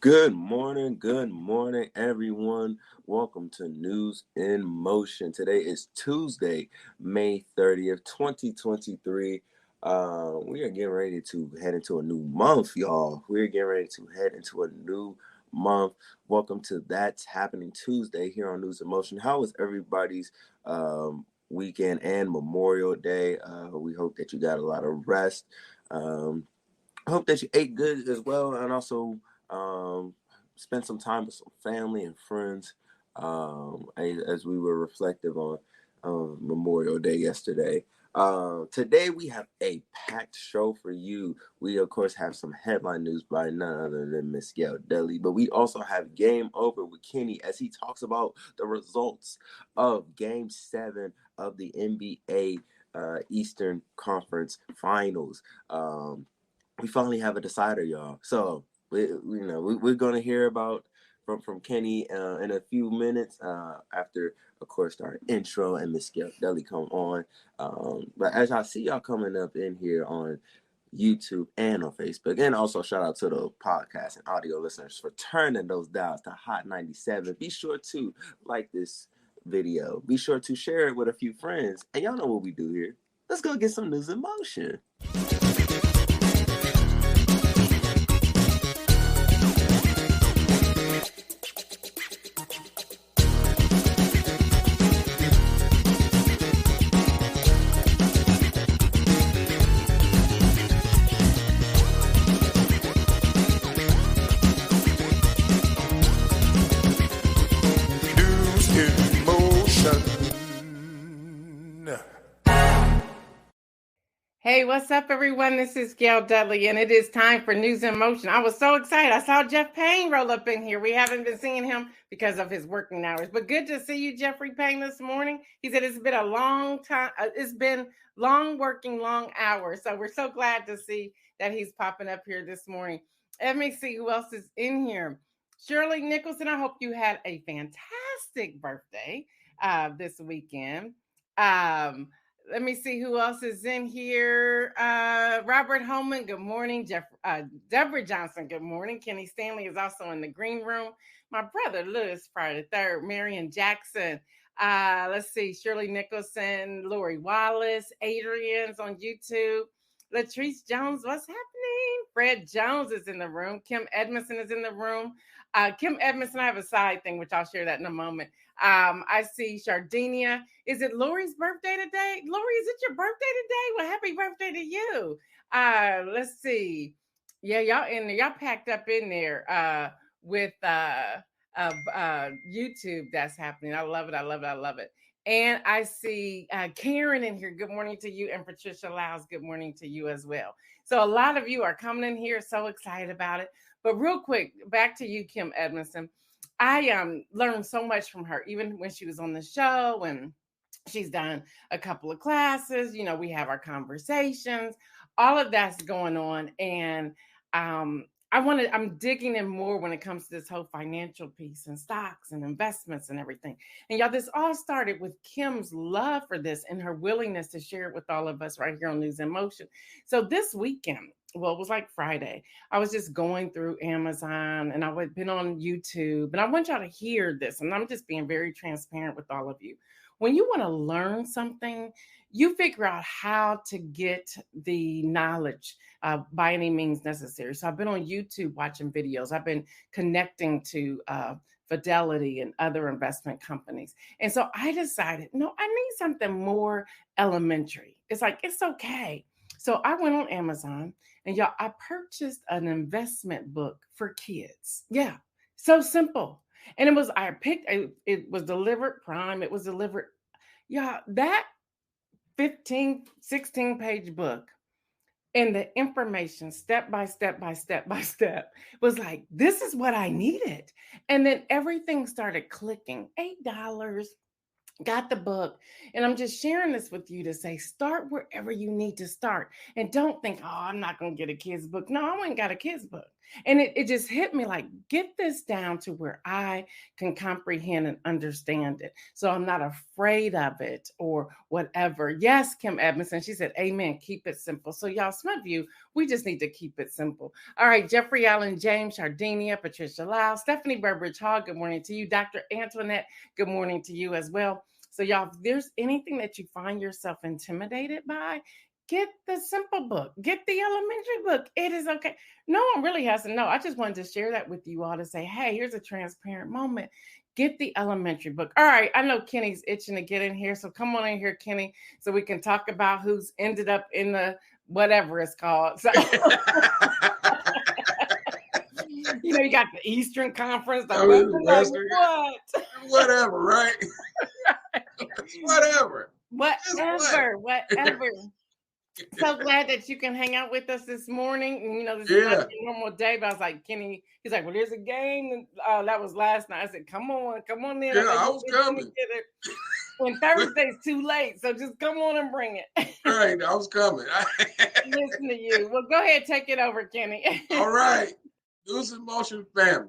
Good morning, everyone. Welcome to News in Motion. Today is Tuesday, May 30th, 2023. We are getting ready to head into a new month, y'all. We're getting ready to head into a new month. Welcome to That's Happening Tuesday here on News in Motion. How was everybody's weekend and Memorial Day? We hope that you got a lot of rest. I hope that you ate good as well, and also spend some time with some family and friends as we were reflective on Memorial Day yesterday. Today we have a packed show for you. We of course have some headline news by none other than Miss Gail, but we also have Game Over with Kenny as he talks about the results of Game 7 of the NBA Eastern Conference Finals. We finally have a decider, y'all. So we're gonna hear about from Kenny in a few minutes after, of course, our intro and Miss Deli come on. But as I see y'all coming up in here on YouTube and on Facebook, and also shout out to the podcast and audio listeners for turning those dials to Hot 97. Be sure to like this video. Be sure to share it with a few friends. And y'all know what we do here. Let's go get some news in motion. Hey, what's up, everyone? This is Gail Dudley, and it is time for News in Motion. I was so excited. I saw Jeff Payne roll up in here. We haven't been seeing him because of his working hours, but good to see you, Jeffrey Payne, this morning. He said it's been a long time. It's been long hours. So we're so glad to see that he's popping up here this morning. Let me see who else is in here. Shirley Nicholson, I hope you had a fantastic birthday this weekend. Let me see who else is in here. Robert Holman, good morning. Deborah Johnson, good morning. Kenny Stanley is also in the green room. My brother, Lewis Friday III. Marion Jackson. Let's see. Shirley Nicholson, Lori Wallace, Adrian's on YouTube. Latrice Jones, what's happening? Fred Jones is in the room. Kim Edmondson is in the room. Kim Edmondson, I have a side thing, which I'll share that in a moment. I see Shardinia. Is it Lori's birthday today? Lori, is it your birthday today? Well, happy birthday to you. Let's see. Yeah, y'all in there. Y'all packed up in there with YouTube. That's happening. I love it. And I see Karen in here. Good morning to you. And Patricia Lyles, good morning to you as well. So a lot of you are coming in here, so excited about it. But real quick, back to you, Kim Edmondson. I learned so much from her, even when she was on the show, and she's done a couple of classes. You know, we have our conversations. All of that's going on. And I'm digging in more when it comes to this whole financial piece and stocks and investments and everything. And y'all, this all started with Kim's love for this and her willingness to share it with all of us right here on News in Motion. So this weekend, well, it was like Friday, I was just going through Amazon and I had been on YouTube, and I want y'all to hear this. And I'm just being very transparent with all of you. When you want to learn something, you figure out how to get the knowledge by any means necessary. So I've been on YouTube watching videos. I've been connecting to Fidelity and other investment companies. And so I decided, no, I need something more elementary. It's like, it's okay. So I went on Amazon and y'all, I purchased an investment book for kids. Yeah, so simple. And it was delivered Prime. It was delivered. Yeah, that 15, 16 page book and the information step by step was like, this is what I needed. And then everything started clicking. $8, got the book, and I'm just sharing this with you to say start wherever you need to start, and don't think, oh, I'm not gonna get a kid's book. No, I ain't got a kid's book. And it just hit me like, get this down to where I can comprehend and understand it, so I'm not afraid of it or whatever. Yes, Kim Edmondson, she said amen, keep it simple. So y'all, some of you, we just need to keep it simple. All right, Jeffrey Allen James, Sardinia, Patricia Lau, Stephanie Burbridge Hall, good morning to you. Dr. Antoinette, good morning to you as well. So, y'all, if there's anything that you find yourself intimidated by, get the simple book, get the elementary book. It is okay. No one really has to know. I just wanted to share that with you all to say, hey, here's a transparent moment. Get the elementary book. All right. I know Kenny's itching to get in here. So come on in here, Kenny, so we can talk about who's ended up in the whatever it's called. So you got the Eastern Conference, the Western, what? Whatever, right? Whatever. Whatever. So glad that you can hang out with us this morning. This is not your normal day, but I was like, Kenny, he's like, well, there's a game. That was last night. I said, come on in. Yeah, I was coming. When Thursday's too late, so just come on and bring it. Right, I was coming. Listen to you. Well, go ahead, take it over, Kenny. All right, News in Motion family.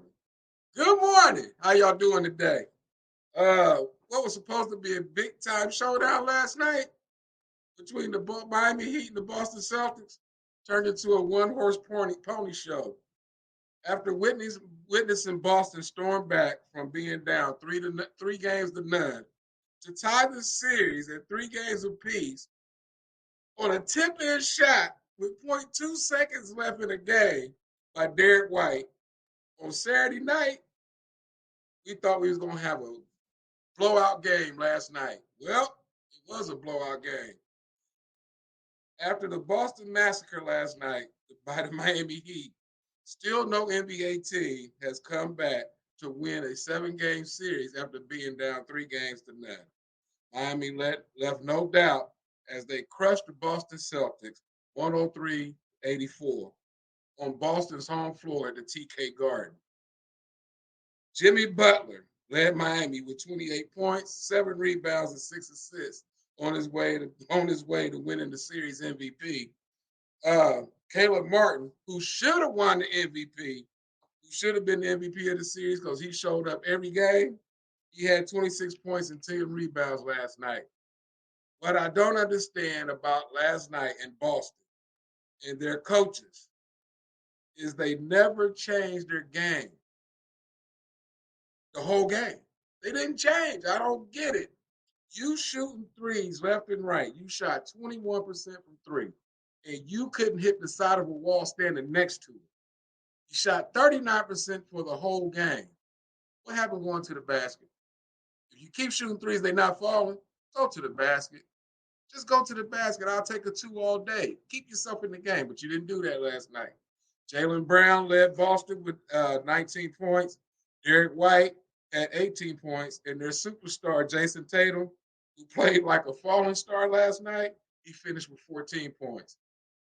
Good morning. How y'all doing today? What was supposed to be a big time showdown last night between the Miami Heat and the Boston Celtics turned into a one-horse pony show. After witnessing Boston storm back from being down 3 games to none to tie the series at 3 games apiece on a tip-in shot with 0.2 seconds left in the game by Derek White on Saturday night, we thought we was going to have a blowout game last night. Well, it was a blowout game. After the Boston massacre last night by the Miami Heat, still no NBA team has come back to win a 7-game series after being down 3 games to none. Miami left no doubt as they crushed the Boston Celtics 103-84 on Boston's home floor at the TK Garden. Jimmy Butler led Miami with 28 points, 7 rebounds, and 6 assists on his way to winning the series MVP. Caleb Martin, who should have won the MVP, who should have been the MVP of the series because he showed up every game, he had 26 points and 10 rebounds last night. What I don't understand about last night in Boston and their coaches is they never changed their game. The whole game. They didn't change. I don't get it. You shooting threes left and right. You shot 21% from 3, and you couldn't hit the side of a wall standing next to it. You shot 39% for the whole game. What happened going to the basket? If you keep shooting threes, they're not falling, go to the basket. Just go to the basket. I'll take a 2 all day. Keep yourself in the game, but you didn't do that last night. Jaylen Brown led Boston with 19 points. Derek White had 18 points, and their superstar, Jason Tatum, who played like a falling star last night, he finished with 14 points.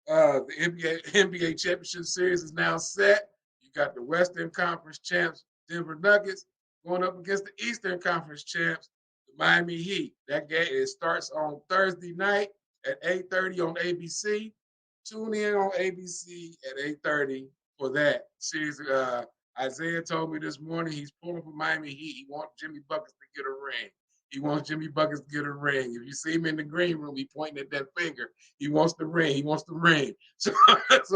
The NBA Championship Series is now set. You got the Western Conference champs, Denver Nuggets, going up against the Eastern Conference champs, the Miami Heat. That game, it starts on Thursday night at 8:30 on ABC. Tune in on ABC at 8:30 for that series. Isaiah told me this morning he's pulling for Miami Heat. He wants Jimmy Buckets to get a ring. He wants Jimmy Buckets to get a ring. If you see him in the green room, he pointing at that finger. He wants the ring. He wants the ring. So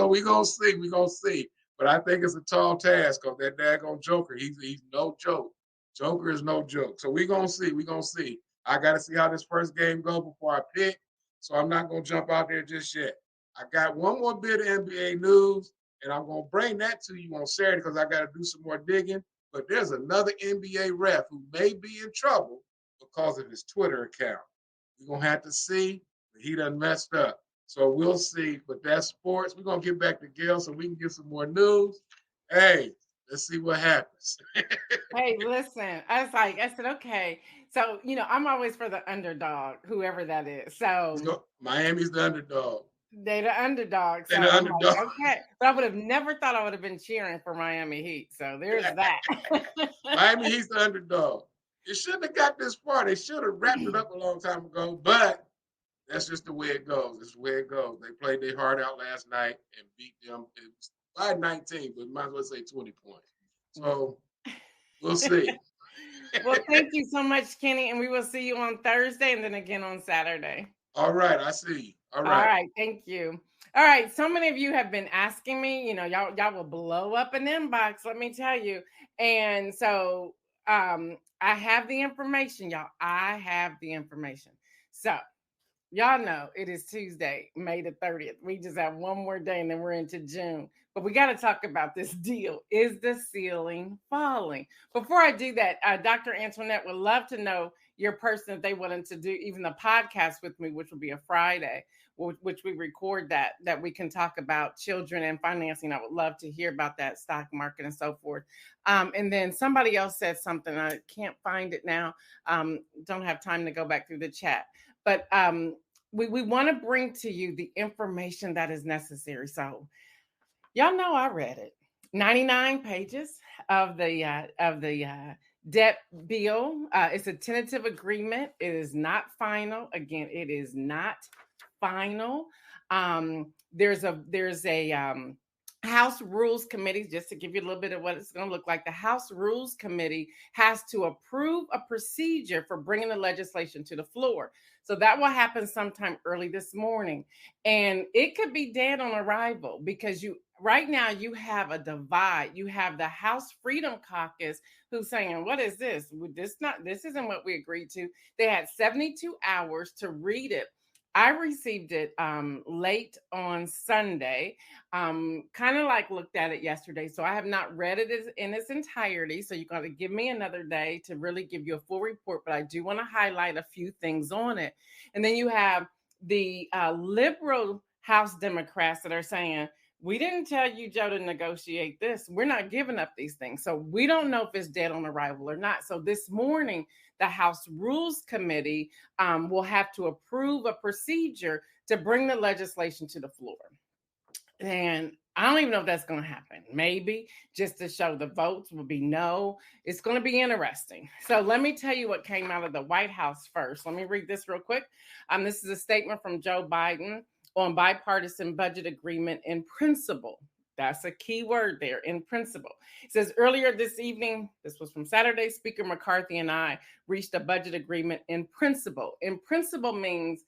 we're going to see. We're going to see. But I think it's a tall task because that daggone Joker, he's no joke. Joker is no joke. So we're going to see. We're going to see. I got to see how this first game goes before I pick. So I'm not going to jump out there just yet. I got one more bit of NBA news, and I'm going to bring that to you on Saturday because I got to do some more digging. But there's another NBA ref who may be in trouble because of his Twitter account. We're going to have to see, but he done messed up. So we'll see. But that's sports. We're going to get back to Gail so we can get some more news. Hey, let's see what happens. Hey, listen, I said, okay. So, I'm always for the underdog, whoever that is. So Miami's the underdog. They the underdog. So They the underdog. Like, okay. But I would have never thought I would have been cheering for Miami Heat. So there's that. Miami Heat's the underdog. It shouldn't have got this far. They should have wrapped it up a long time ago, but that's just the way it goes. It's the way it goes. They played their heart out last night and beat them by 19, but might as well say 20 points. So we'll see. Well, thank you so much, Kenny, and we will see you on Thursday and then again on Saturday. All right, I see you. All All right. right, thank you. All right, so many of you have been asking me, y'all will blow up an inbox, let me tell you. And so I have the information, y'all. I have the information. So y'all know it is Tuesday, May the 30th. We just have one more day and then we're into June. But we got to talk about this deal. Is the ceiling falling? Before I do that, Dr. Antoinette would love to know your person if they wanted to do even the podcast with me, which will be a Friday, which we record that we can talk about children and financing. I would love to hear about that, stock market and so forth. And then somebody else said something. I can't find it now. Don't have time to go back through the chat. But we want to bring to you the information that is necessary. So y'all know I read it. 99 pages of the debt bill. It's a tentative agreement. It is not final. Again, it is not final. There's a House Rules Committee, just to give you a little bit of what it's going to look like. The House Rules Committee has to approve a procedure for bringing the legislation to the floor. So that will happen sometime early this morning. And it could be dead on arrival because right now you have a divide. You have the House Freedom Caucus who's saying, what is this? This isn't what we agreed to. They had 72 hours to read it. I received it late on Sunday, kind of like looked at it yesterday. So I have not read it in its entirety. So you're going to give me another day to really give you a full report. But I do want to highlight a few things on it. And then you have the liberal House Democrats that are saying, we didn't tell you, Joe, to negotiate this. We're not giving up these things. So we don't know if it's dead on arrival or not. So this morning, the House Rules Committee will have to approve a procedure to bring the legislation to the floor. And I don't even know if that's going to happen. Maybe just to show the votes will be no. It's going to be interesting. So let me tell you what came out of the White House first. Let me read this real quick. This is a statement from Joe Biden on bipartisan budget agreement in principle. That's a key word there, in principle. It says earlier this evening, this was from Saturday, Speaker McCarthy and I reached a budget agreement in principle. In principle means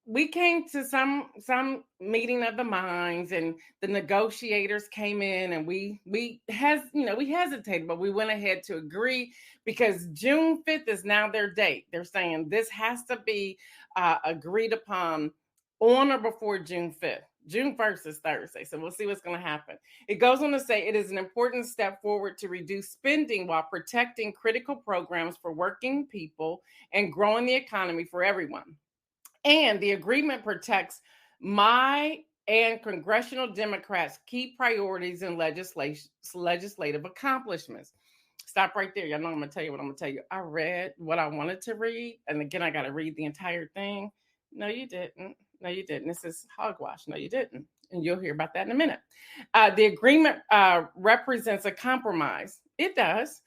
we came to some meeting of the minds and the negotiators came in and we hesitated, but we went ahead to agree because June 5th is now their date. They're saying this has to be agreed upon on or before June 5th. June 1st is Thursday, so we'll see what's going to happen. It goes on to say it is an important step forward to reduce spending while protecting critical programs for working people and growing the economy for everyone. And the agreement protects my and congressional Democrats' key priorities and legislative accomplishments. Stop right there. Y'all know I'm going to tell you what I'm going to tell you. I read what I wanted to read, and again, I got to read the entire thing. No, you didn't. No, you didn't. This is hogwash. No, you didn't. And you'll hear about that in a minute. The agreement represents a compromise. It does,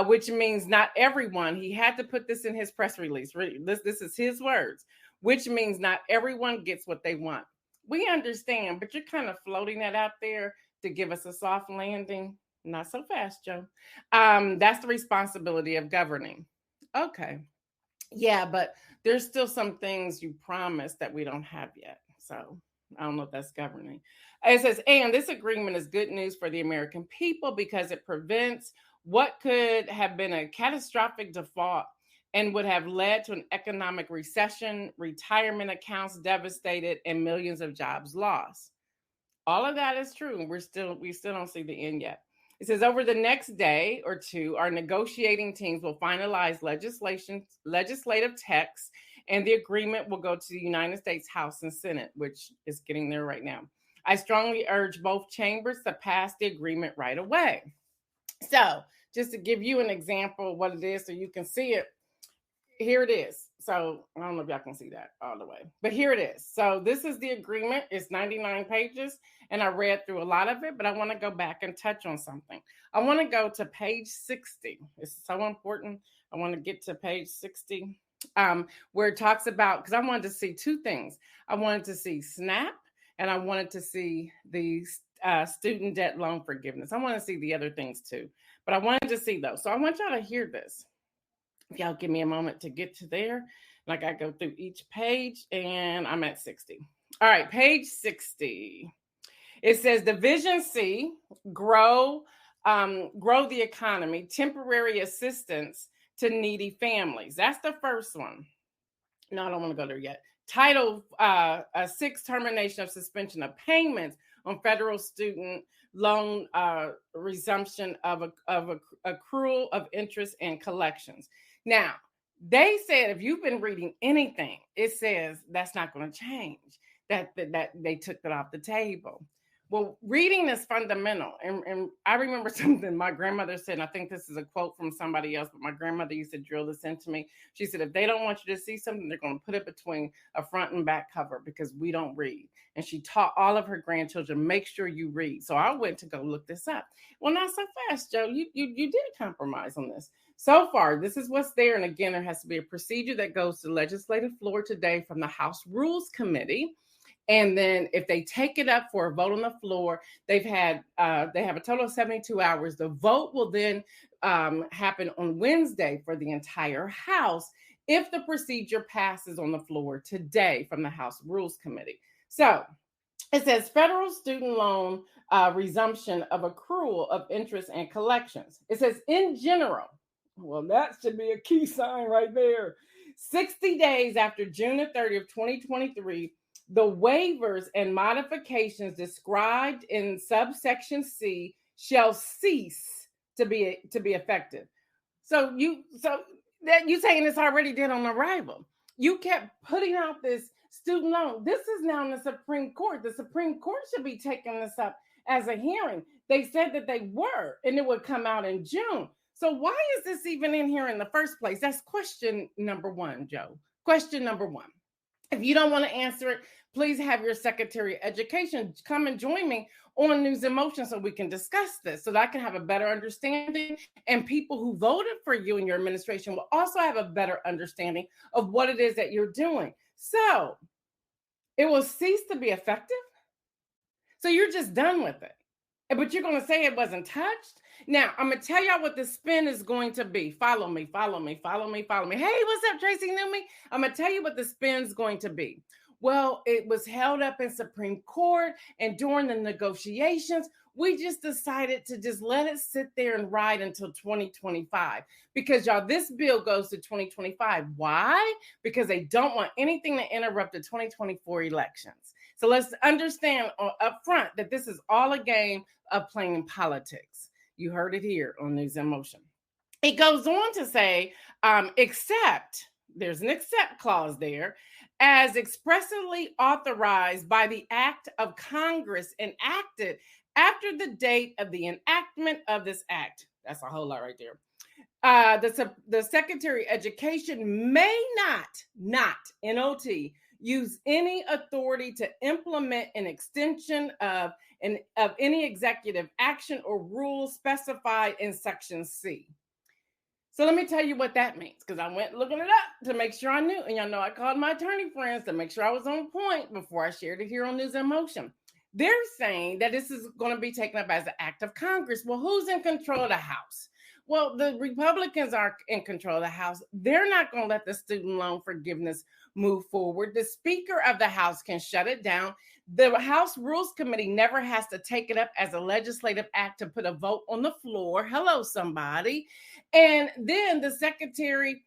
which means not everyone. He had to put this in his press release. This is his words, which means not everyone gets what they want. We understand, but you're kind of floating that out there to give us a soft landing. Not so fast, Joe. That's the responsibility of governing. Okay. Yeah, but there's still some things you promised that we don't have yet. So I don't know if that's governing. It says, and this agreement is good news for the American people because it prevents what could have been a catastrophic default and would have led to an economic recession, retirement accounts devastated, and millions of jobs lost. All of that is true. We still don't see the end yet. It says over the next day or two, our negotiating teams will finalize legislative texts, and the agreement will go to the United States House and Senate, which is getting there right now. I strongly urge both chambers to pass the agreement right away. So just to give you an example of what it is so you can see it, here it is. So I don't know if y'all can see that all the way, but here it is. So this is the agreement. It's 99 pages, and I read through a lot of it, but I want to go back and touch on something. I want to go to page 60. It's so important. I want to get to page 60, where it talks about, because I wanted to see two things. I wanted to see SNAP, and I wanted to see the student debt loan forgiveness. I want to see the other things too, but I wanted to see those. So I want y'all to hear this. If y'all give me a moment to get to there, like I go through each page, and I'm at 60. All right, page 60. It says Division C, grow the economy, temporary assistance to needy families. That's the first one. No, I don't want to go there yet. Title 6, termination of suspension of payments on federal student loan, resumption of accrual of interest and collections. Now, they said if you've been reading anything, it says that's not going to change. That they took that off the table. Well, reading is fundamental. And I remember something my grandmother said, and I think this is a quote from somebody else, but my grandmother used to drill this into me. She said, if they don't want you to see something, they're going to put it between a front and back cover because we don't read. And she taught all of her grandchildren, make sure you read. So I went to go look this up. Well, not so fast, Joe. You did compromise on this. So far, this is what's there. And again, there has to be a procedure that goes to the legislative floor today from the House Rules Committee. And then if they take it up for a vote on the floor, they have a total of 72 hours. The vote will then happen on Wednesday for the entire House if the procedure passes on the floor today from the House Rules Committee. So it says federal student loan resumption of accrual of interest and collections. It says in general, well, that should be a key sign right there. 60 days after June 30th, 2023, the waivers and modifications described in subsection C shall cease to be effective. So you saying this already did on arrival. You kept putting out this student loan. This is now in the Supreme Court. The Supreme Court should be taking this up as a hearing. They said that they were, and it would come out in June. So why is this even in here in the first place? That's question number one, Joe. Question number one. If you don't want to answer it, please have your Secretary of Education come and join me on News in Motion so we can discuss this, so that I can have a better understanding, and people who voted for you and your administration will also have a better understanding of what it is that you're doing. So it will cease to be effective. So you're just done with it. But you're going to say it wasn't touched? Now, I'm going to tell y'all what the spin is going to be. Follow me, follow me, follow me, follow me. Hey, what's up, Tracy Newmy? I'm going to tell you what the spin's going to be. Well, it was held up in Supreme Court, and during the negotiations, we just decided to just let it sit there and ride until 2025. Because, y'all, this bill goes to 2025. Why? Because they don't want anything to interrupt the 2024 elections. So let's understand up front that this is all a game of playing politics. You heard it here on News in Motion. It goes on to say, except, there's an except clause there, as expressly authorized by the act of Congress enacted after the date of the enactment of this act. That's a whole lot right there. The Secretary of Education may not, N-O-T, use any authority to implement an extension of any executive action or rule specified in Section C. So let me tell you what that means, because I went looking it up to make sure I knew. And y'all know I called my attorney friends to make sure I was on point before I shared it here on News in Motion. They're saying that this is going to be taken up as an act of Congress. Well, who's in control of the House? Well, the Republicans are in control of the House. They're not going to let the student loan forgiveness move forward. The Speaker of the House can shut it down. The House Rules Committee never has to take it up as a legislative act to put a vote on the floor. Hello, somebody. And then the Secretary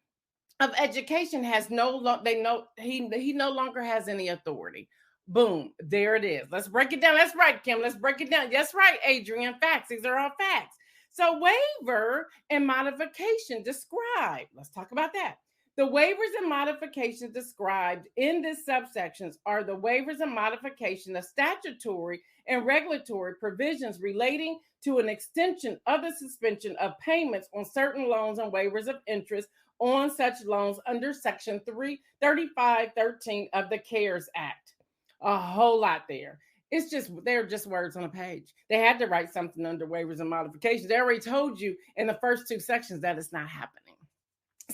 of Education has he no longer has any authority. Boom, there it is. Let's break it down. That's right, Kim. Let's break it down. That's right, Adrian. Facts. These are all facts. So waiver and modification described. Let's talk about that. The waivers and modifications described in this subsections are the waivers and modification of statutory and regulatory provisions relating to an extension of the suspension of payments on certain loans and waivers of interest on such loans under Section 3513 of the CARES Act. A whole lot there. They're just words on a page. They had to write something under waivers and modifications. They already told you in the first two sections that it's not happening.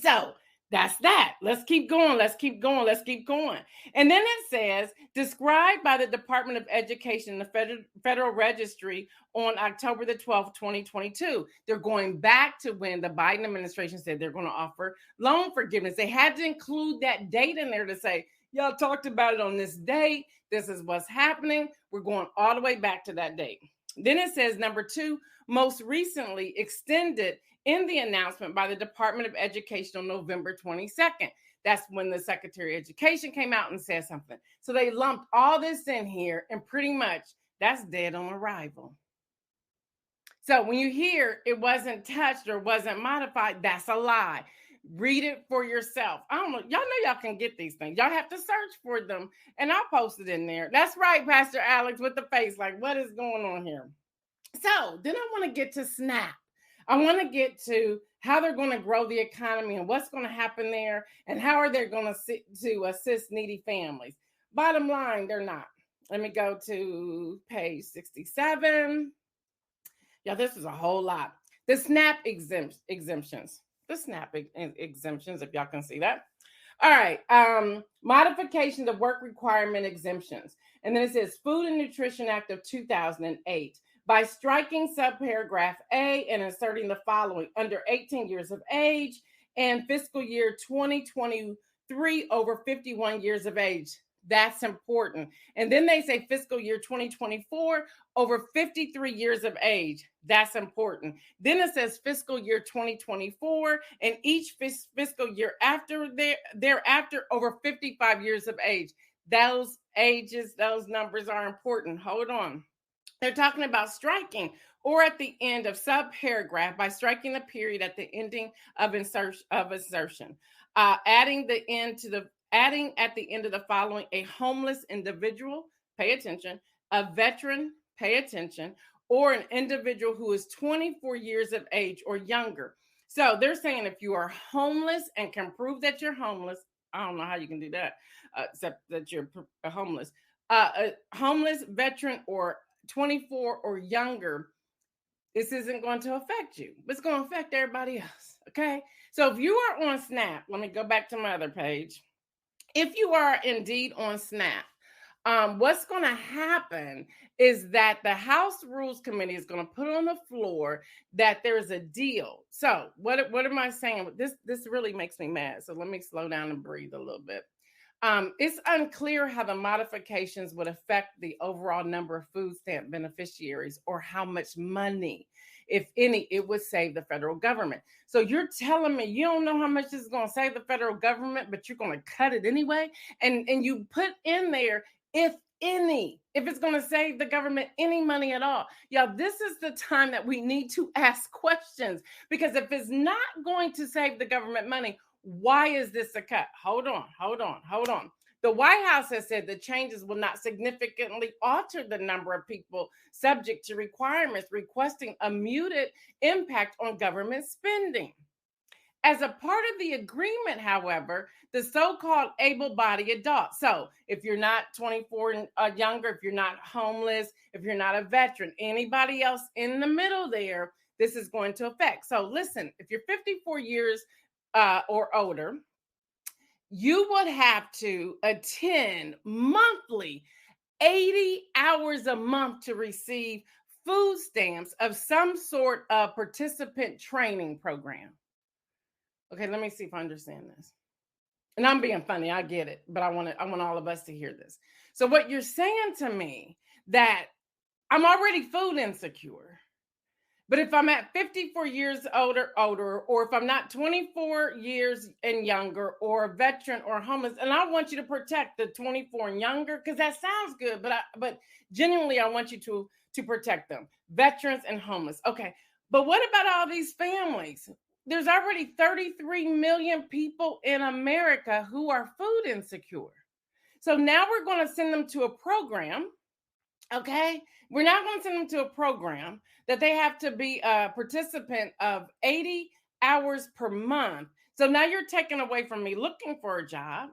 So that's that. Let's keep going. Let's keep going. Let's keep going. And then it says, described by the Department of Education in the Federal Registry on October the 12th, 2022. They're going back to when the Biden administration said they're going to offer loan forgiveness. They had to include that date in there to say, y'all talked about it on this date. This is what's happening. We're going all the way back to that date. Then it says, number two, most recently extended in the announcement by the Department of Education on November 22nd. That's when the Secretary of Education came out and said something. So they lumped all this in here, and pretty much that's dead on arrival. So when you hear it wasn't touched or wasn't modified, that's a lie. Read it for yourself. I don't know. Y'all know y'all can get these things. Y'all have to search for them, and I'll post it in there. That's right, Pastor Alex, with the face. Like, what is going on here? So then I want to get to SNAP. I want to get to how they're going to grow the economy and what's going to happen there and how are they going to assist needy families. Bottom line, they're not. Let me go to page 67. Yeah, this is a whole lot. The SNAP exemptions. The SNAP exemptions, if y'all can see that. All right. Modifications of work requirement exemptions. And then it says Food and Nutrition Act of 2008. By striking subparagraph A and inserting the following: under 18 years of age and fiscal year 2023 over 51 years of age. That's important. And then they say fiscal year 2024 over 53 years of age. That's important. Then it says fiscal year 2024 and each fiscal year thereafter over 55 years of age. Those ages, those numbers are important. Hold on. They're talking about striking or at the end of subparagraph by striking the period at the ending of insertion. Adding at the end of the following: a homeless individual, pay attention, a veteran, pay attention, or an individual who is 24 years of age or younger. So they're saying if you are homeless and can prove that you're homeless, I don't know how you can do that, except that you're homeless. A homeless veteran or 24 or younger, this isn't going to affect you. It's going to affect everybody else. Okay. So if you are on SNAP, let me go back to my other page. If you are indeed on SNAP, what's going to happen is that the House Rules Committee is going to put on the floor that there's a deal. So what am I saying? This really makes me mad. So let me slow down and breathe a little bit. It's unclear how the modifications would affect the overall number of food stamp beneficiaries or how much money, if any, it would save the federal government. So you're telling me you don't know how much this is going to save the federal government, but you're going to cut it anyway? And you put in there, if it's going to save the government any money at all. Y'all, this is the time that we need to ask questions, because if it's not going to save the government money, why is this a cut? Hold on. The White House has said the changes will not significantly alter the number of people subject to requirements, requesting a muted impact on government spending. As a part of the agreement, however, the so-called able-bodied adults, so if you're not 24 and younger, if you're not homeless, if you're not a veteran, anybody else in the middle there, this is going to affect. So listen, if you're 54 years or older, you would have to attend monthly 80 hours a month to receive food stamps of some sort of participant training program. Okay, let me see if I understand this. And I'm being funny, I get it, but I want all of us to hear this. So what you're saying to me, that I'm already food insecure, but if I'm at 54 years older, or if I'm not 24 years and younger, or a veteran or homeless, and I want you to protect the 24 and younger, because that sounds good, but genuinely I want you to protect them, veterans and homeless. Okay, but what about all these families? There's already 33 million people in America who are food insecure. So now we're going to send them to a program. Okay, we're now going to send them to a program that they have to be a participant of 80 hours per month. So now you're taking away from me looking for a job,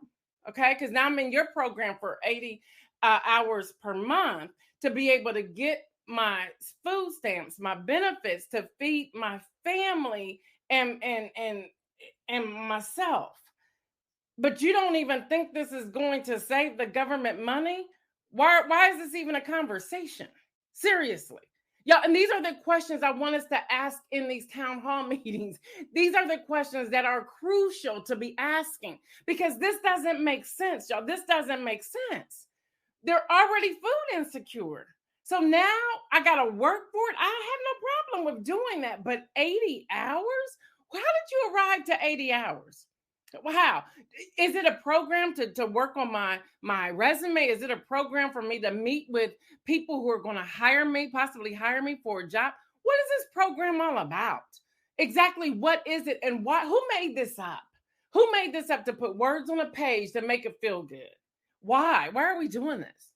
okay? Because now I'm in your program for 80 hours per month to be able to get my food stamps, my benefits to feed my family and myself. But you don't even think this is going to save the government money? Why is this even a conversation? Seriously. Yeah, and these are the questions I want us to ask in these town hall meetings. These are the questions that are crucial to be asking because this doesn't make sense, y'all. This doesn't make sense. They're already food insecure. So now I got to work for it. I have no problem with doing that. But 80 hours? How did you arrive to 80 hours? How? Is it a program to work on my resume? Is it a program for me to meet with people who are going to hire me, possibly hire me for a job? What is this program all about? Exactly what is it and why? Who made this up? Who made this up to put words on a page to make it feel good? Why? Why are we doing this?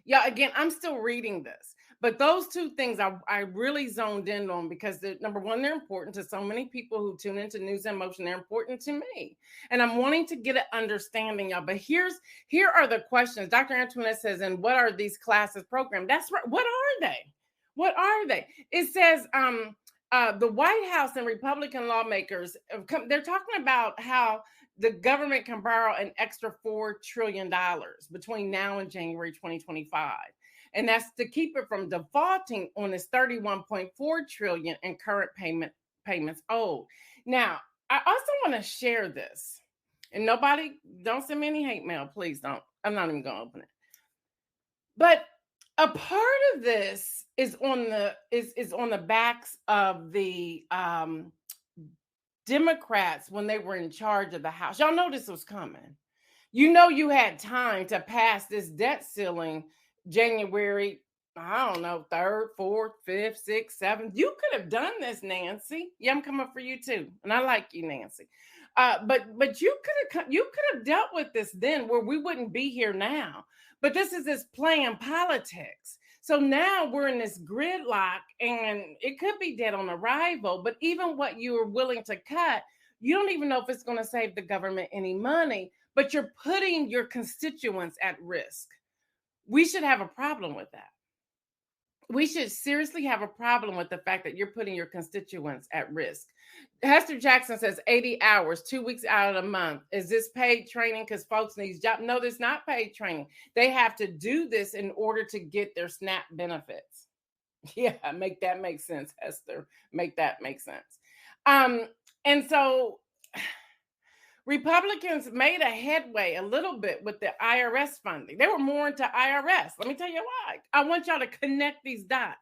Yeah, again, I'm still reading this. But those two things I really zoned in on because number one, they're important to so many people who tune into News in Motion. They're important to me. And I'm wanting to get an understanding, y'all. But here are the questions. Dr. Antoinette says, and what are these classes programmed? That's right. What are they? What are they? It says the White House and Republican lawmakers, they're talking about how the government can borrow an extra $4 trillion between now and January 2025. And that's to keep it from defaulting on its $31.4 trillion in current payments owed. Now, I also want to share this. And nobody, don't send me any hate mail, please don't. I'm not even going to open it. But a part of this is on the backs of the Democrats when they were in charge of the House. Y'all know this was coming. You know you had time to pass this debt ceiling January, I don't know, 3rd, 4th, 5th, 6th, 7th. You could have done this, Nancy. Yeah, I'm coming for you too. And I like you, Nancy. But you could have dealt with this then where we wouldn't be here now. But this is this playing politics. So now we're in this gridlock and it could be dead on arrival, but even what you are willing to cut, you don't even know if it's going to save the government any money, but you're putting your constituents at risk. We should have a problem with that. We should seriously have a problem with the fact that you're putting your constituents at risk. Hester Jackson says 80 hours, 2 weeks out of the month. Is this paid training because folks need jobs? No, this not paid training. They have to do this in order to get their SNAP benefits. Yeah, make that make sense, Hester. Make that make sense. And so Republicans made a headway a little bit with the IRS funding. They were more into IRS. Let me tell you why. I want y'all to connect these dots.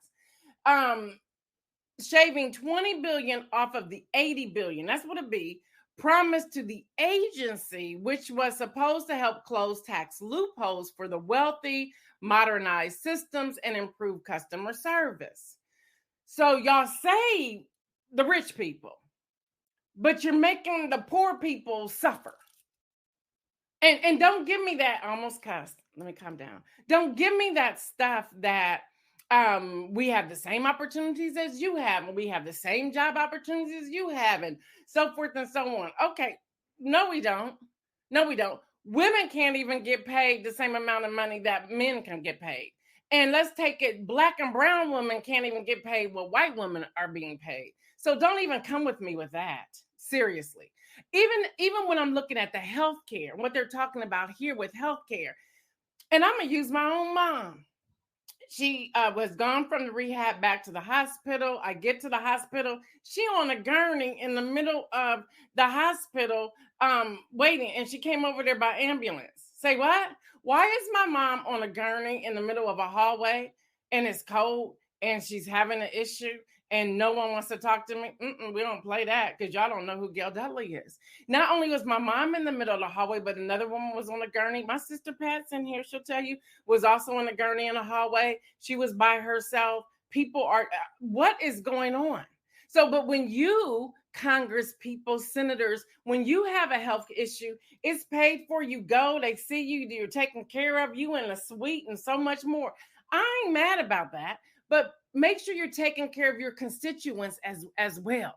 Shaving $20 billion off of the $80 billion, that's what it'd be, promised to the agency, which was supposed to help close tax loopholes for the wealthy, modernize systems, and improve customer service. So y'all save the rich people, but you're making the poor people suffer. And don't give me that, I almost cussed. Let me calm down. Don't give me that stuff that we have the same opportunities as you have, and we have the same job opportunities as you have, and so forth and so on. Okay, no, we don't. No, we don't. Women can't even get paid the same amount of money that men can get paid. And let's take it, Black and brown women can't even get paid what white women are being paid. So don't even come with me with that. Seriously. Even when I'm looking at the healthcare, what they're talking about here with healthcare, and I'm going to use my own mom. She was gone from the rehab back to the hospital. I get to the hospital. She on a gurney in the middle of the hospital waiting, and she came over there by ambulance. Say what? Why is my mom on a gurney in the middle of a hallway and it's cold and she's having an issue and no one wants to talk to me? We don't play that because y'all don't know who Gail Dudley is. Not only was my mom in the middle of the hallway, but another woman was on a gurney. My sister Pat's in here, she'll tell you, was also on a gurney in a hallway. She was by herself. People are, what is going on? So, but when you, Congress people, senators, when you have a health issue, it's paid for. You go, they see you, you're taken care of, you in a suite and so much more. I ain't mad about that, but make sure you're taking care of your constituents as well.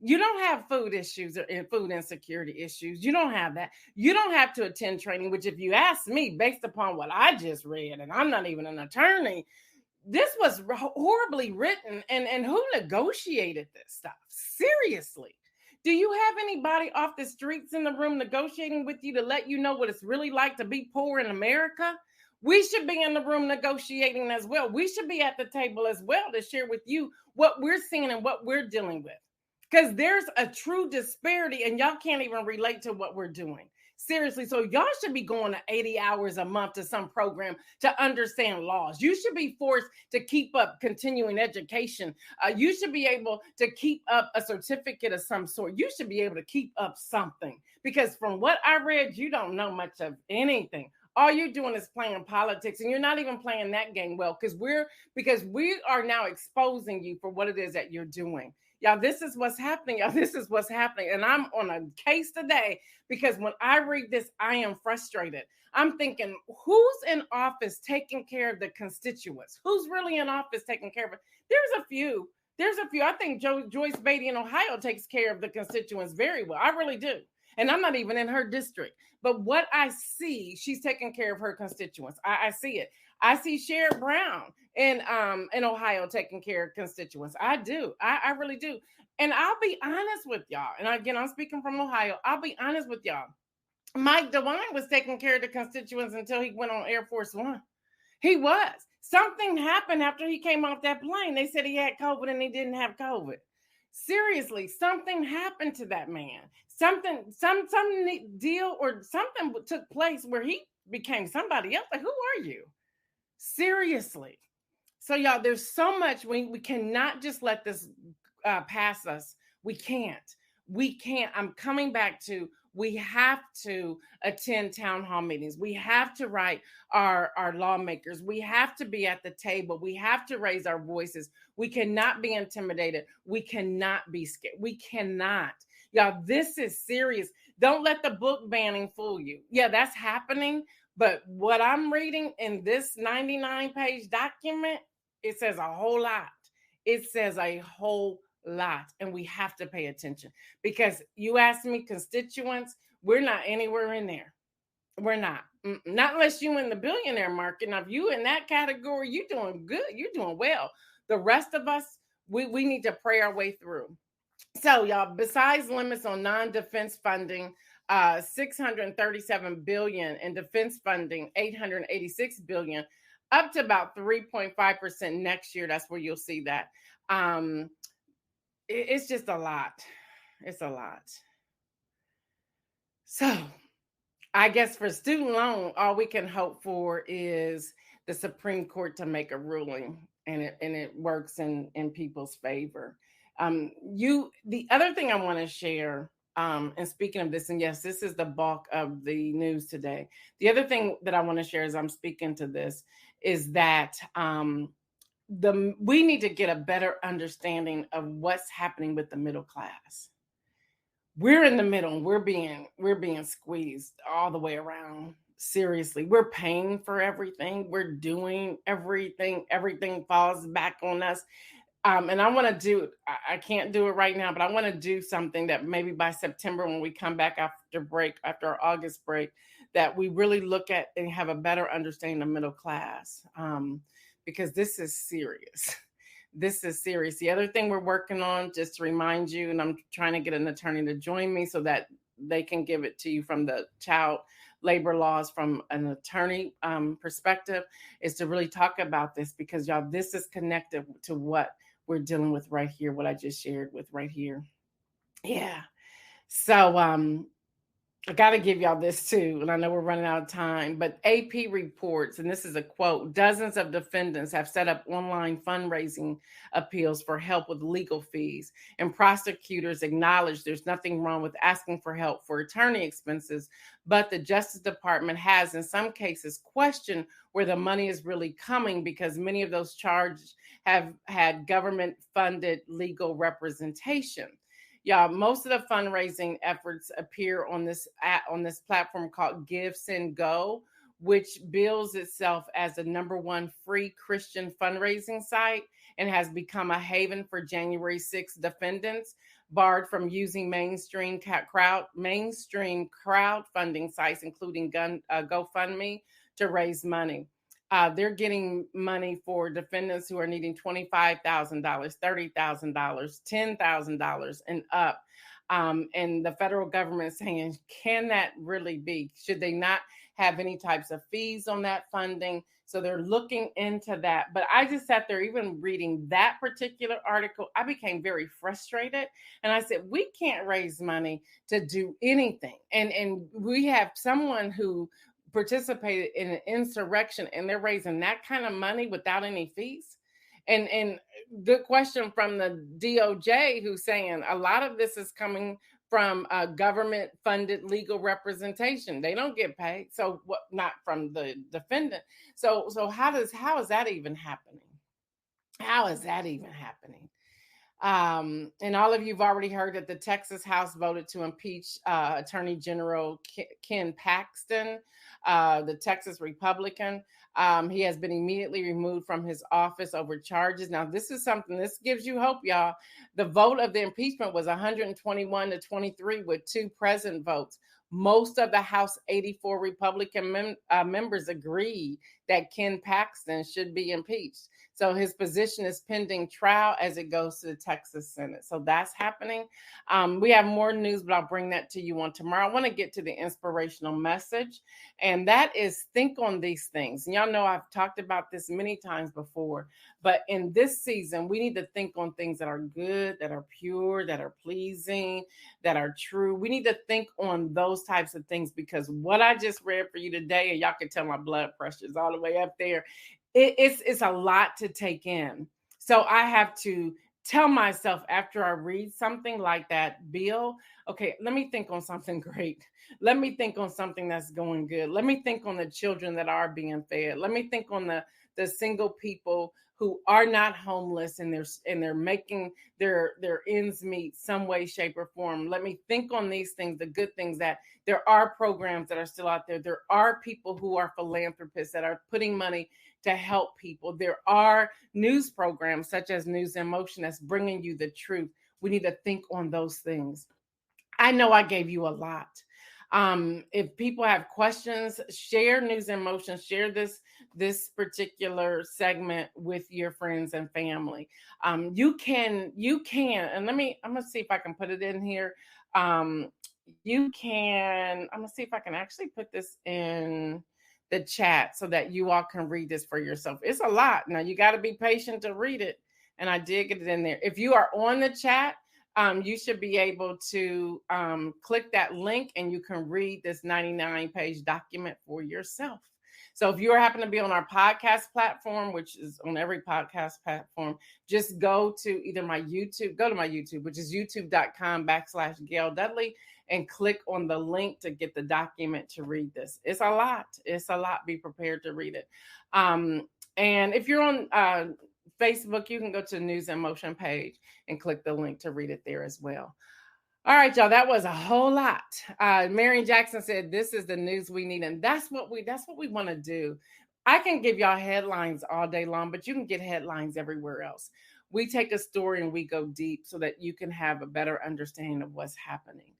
You don't have food issues or food insecurity issues. You don't have that. You don't have to attend training, which if you ask me, based upon what I just read, and I'm not even an attorney, this was horribly written. And who negotiated this stuff? Seriously. Do you have anybody off the streets in the room negotiating with you to let you know what it's really like to be poor in America? We should be in the room negotiating as well. We should be at the table as well to share with you what we're seeing and what we're dealing with. Because there's a true disparity and y'all can't even relate to what we're doing. Seriously. So y'all should be going to 80 hours a month to some program to understand laws. You should be forced to keep up continuing education. You should be able to keep up a certificate of some sort. You should be able to keep up something, because from what I read, you don't know much of anything. All you're doing is playing politics, and you're not even playing that game well, because we are now exposing you for what it is that you're doing. Y'all, this is what's happening. Y'all, this is what's happening. And I'm on a case today because when I read this, I am frustrated. I'm thinking, who's in office taking care of the constituents? Who's really in office taking care of it? There's a few. I think Joyce Beatty in Ohio takes care of the constituents very well. I really do. And I'm not even in her district. But what I see, she's taking care of her constituents. I see it. I see Sherrod Brown in Ohio taking care of constituents. I do. I really do. And I'll be honest with y'all. And again, I'm speaking from Ohio. I'll be honest with y'all. Mike DeWine was taking care of the constituents until he went on Air Force One. He was. Something happened after he came off that plane. They said he had COVID and he didn't have COVID. Seriously, something happened to that man. Some deal or something took place where he became somebody else. Like, who are you? Seriously. So y'all, there's so much. We cannot just let this pass us. We can't. I'm coming back to, we have to attend town hall meetings. We have to write our lawmakers. We have to be at the table. We have to raise our voices. We cannot be intimidated. We cannot be scared. We cannot. Y'all, this is serious. Don't let the book banning fool you. Yeah, that's happening. But what I'm reading in this 99-page document, it says a whole lot. It says a whole lot. And we have to pay attention, because you ask me, constituents, we're not anywhere in there. We're not. Not unless you in the billionaire market. Now, if you in that category, you're doing good. You're doing well. The rest of us, we need to pray our way through. So, y'all, besides limits on non-defense funding, 637 billion in defense funding, 886 billion, up to about 3.5% next year. That's where you'll see that. It's just a lot. It's a lot. So I guess for student loan, all we can hope for is the Supreme Court to make a ruling, and it works in people's favor. The other thing I want to share, and speaking of this, and yes, this is the bulk of the news today. The other thing that I want to share as I'm speaking to this is that we need to get a better understanding of what's happening with the middle class. We're in the middle. We're being squeezed all the way around. Seriously, we're paying for everything. We're doing everything. Everything falls back on us. And I want to do, I can't do it right now, but I want to do something that maybe by September, when we come back after our August break, that we really look at and have a better understanding of middle class, because this is serious. This is serious. The other thing we're working on, just to remind you, and I'm trying to get an attorney to join me so that they can give it to you from the child labor laws from an attorney perspective, is to really talk about this, because y'all, this is connected to what we're dealing with right here, what I just shared with right here. Yeah. So I got to give y'all this too, and I know we're running out of time, but AP reports, and this is a quote, dozens of defendants have set up online fundraising appeals for help with legal fees, and prosecutors acknowledge there's nothing wrong with asking for help for attorney expenses, but the Justice Department has, in some cases, questioned where the money is really coming, because many of those charges have had government-funded legal representation. Yeah, most of the fundraising efforts appear on this platform called Give, Send, Go, which bills itself as the #1 free Christian fundraising site. and has become a haven for January 6th defendants, barred from using mainstream crowdfunding sites, including GoFundMe, to raise money. They're getting money for defendants who are needing $25,000, $30,000, $10,000 and up. And the federal government is saying, can that really be? Should they not have any types of fees on that funding? So they're looking into that. But I just sat there, even reading that particular article, I became very frustrated. And I said, we can't raise money to do anything. And we have someone who participated in an insurrection and they're raising that kind of money without any fees. And good question from the DOJ, who's saying a lot of this is coming from government funded legal representation. They don't get paid. So what, not from the defendant. So how is that even happening? How is that even happening? And all of you have already heard that the Texas House voted to impeach Attorney General Ken Paxton, the Texas Republican. He has been immediately removed from his office over charges. Now, this is something, this gives you hope, y'all. The vote of the impeachment was 121 to 23 with 2 present votes. Most of the House 84 Republican members agreed that Ken Paxton should be impeached. So his position is pending trial as it goes to the Texas Senate. So that's happening. We have more news, but I'll bring that to you on tomorrow. I want to get to the inspirational message, and that is think on these things. And y'all know I've talked about this many times before, but in this season, we need to think on things that are good, that are pure, that are pleasing, that are true. We need to think on those types of things, because what I just read for you today, and y'all can tell my blood pressure is all the way up there, it's a lot to take in. So I have to tell myself after I read something like that, Bill, okay, let me think on something great. Let me think on something that's going good. Let me think on the children that are being fed. Let me think on the single people who are not homeless and they're making their ends meet some way, shape, or form. Let me think on these things, the good things, that there are programs that are still out there. There are people who are philanthropists that are putting money to help people. There are news programs such as News in Motion that's bringing you the truth. We need to think on those things. I know I gave you a lot. If people have questions, share News in Motion, share this particular segment with your friends and family. You can, and I'm gonna see if I can put it in here. I'm gonna see if I can actually put this in the chat so that you all can read this for yourself. It's a lot. Now you got to be patient to read it. And I did get it in there. If you are on the chat, you should be able to click that link and you can read this 99-page document for yourself. So if you happen to be on our podcast platform, which is on every podcast platform, just go to either my YouTube, which is youtube.com/Gail Dudley, and click on the link to get the document to read this. It's a lot. Be prepared to read it. And if you're on Facebook, you can go to the News in Motion page and click the link to read it there as well. All right, y'all, that was a whole lot. Marion Jackson said, this is the news we need. And that's what we want to do. I can give y'all headlines all day long, but you can get headlines everywhere else. We take a story and we go deep so that you can have a better understanding of what's happening.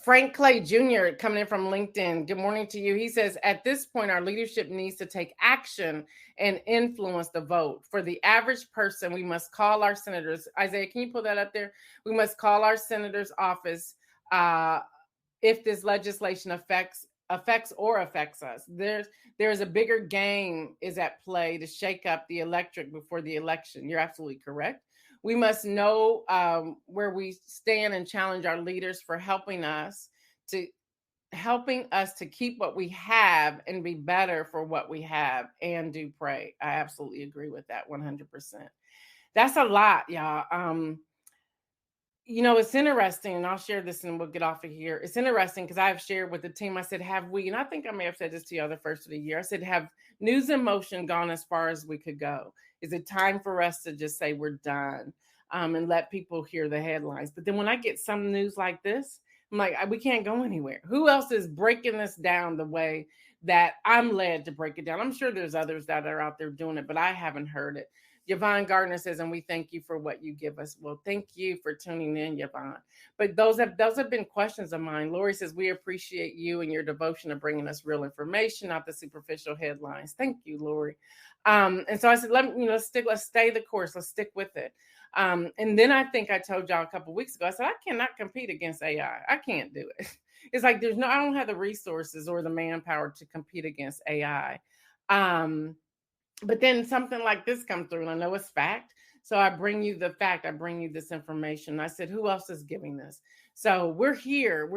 Frank Clay Jr. coming in from LinkedIn. Good morning to you. He says, at this point, our leadership needs to take action and influence the vote. For the average person, we must call our senators. Isaiah, can you pull that up there? We must call our senator's office if this legislation affects us. There's a bigger game is at play to shake up the electorate before the election. You're absolutely correct. We must know where we stand and challenge our leaders for helping us to keep what we have and be better for what we have, and do pray. I absolutely agree with that 100%. That's a lot, y'all. It's interesting, and I'll share this and we'll get off of here. It's interesting because I've shared with the team, I said, have we, and I think I may have said this to you the first of the year, I said, have News in Motion gone as far as we could go? Is it time for us to just say we're done and let people hear the headlines? But then when I get some news like this, I'm like, we can't go anywhere. Who else is breaking this down the way that I'm led to break it down? I'm sure there's others that are out there doing it, but I haven't heard it. Yvonne Gardner says, and we thank you for what you give us. Well, thank you for tuning in, Yvonne. But those have been questions of mine. Lori says, we appreciate you and your devotion of bringing us real information, not the superficial headlines. Thank you, Lori. And so I said, let's stay the course. Let's stick with it. And then I think I told y'all a couple of weeks ago, I said, I cannot compete against AI. I can't do it. It's like, I don't have the resources or the manpower to compete against AI. But then something like this comes through, and I know it's fact. So I bring you the fact. I bring you this information. I said, who else is giving this? So we're here.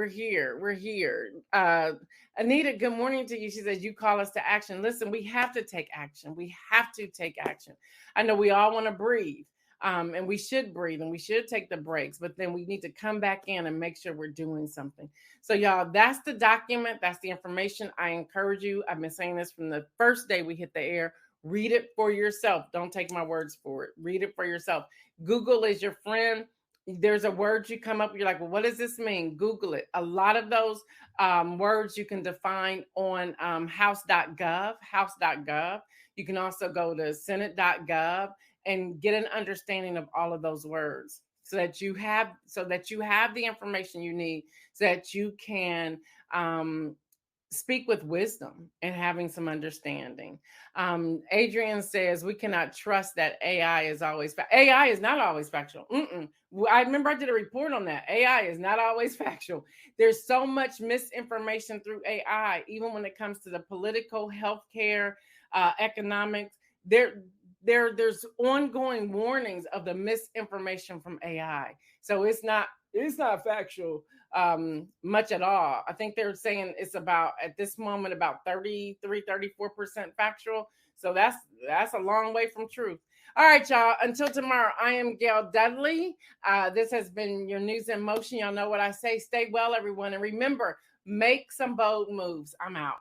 Anita, good morning to you. She says, you call us to action. Listen, we have to take action. We have to take action. I know we all want to breathe. And we should breathe and we should take the breaks, but then we need to come back in and make sure we're doing something. So y'all, that's the document. That's the information. I encourage you. I've been saying this from the first day we hit the air. Read it for yourself. Don't take my words for it. Read it for yourself. Google is your friend. There's a word you come up, you're like, well, what does this mean? Google it. A lot of those words you can define on house.gov. You can also go to senate.gov and get an understanding of all of those words so that you have the information you need so that you can speak with wisdom and having some understanding. Adrian says we cannot trust that AI is always AI is not always factual. I remember I did a report on that. AI is not always factual. There's so much misinformation through AI, even when it comes to the political, healthcare, economics. There's ongoing warnings of the misinformation from AI. So it's not factual much at all. I think they're saying it's about, at this moment, about 34% factual. So that's a long way from truth. All right, y'all. Until tomorrow, I am Gail Dudley. This has been your News in Motion. Y'all know what I say. Stay well, everyone. And remember, make some bold moves. I'm out.